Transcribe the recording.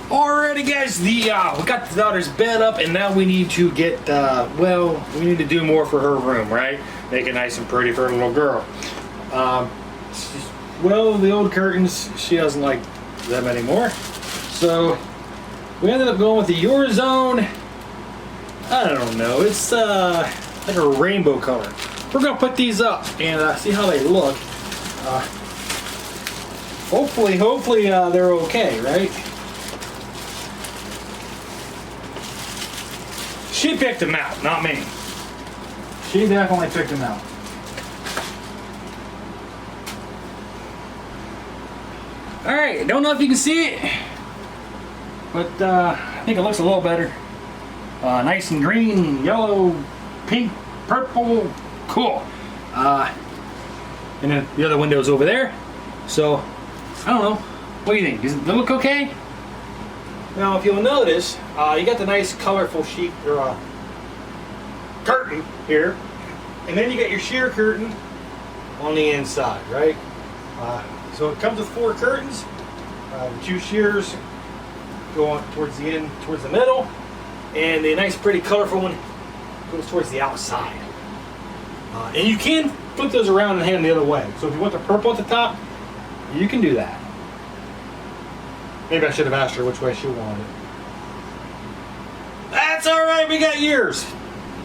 Alrighty guys, we got the daughter's bed up, and now we need to get, we need to do more for her room, right? Make it nice and pretty for her little girl. The old curtains, she doesn't like them anymore. So, we ended up going with the Your Zone. I don't know, it's like a rainbow color. We're gonna put these up and see how they look. Hopefully they're okay, right? She picked them out, not me. She definitely picked them out. Alright, don't know if you can see it, but I think it looks a little better. Nice and green, yellow, pink, purple, cool. And then the other window's over there. So, I don't know. What do you think? Does it look okay? Now, if you'll notice, you got the nice colorful sheet or curtain here, and then you got your sheer curtain on the inside, right? So it comes with 4 curtains. The 2 shears go on towards the end, towards the middle, and the nice, pretty, colorful one goes towards the outside. And you can flip those around and hand them the other way. So if you want the purple at the top, you can do that. Maybe I should have asked her which way she wanted it. That's alright, we got yours.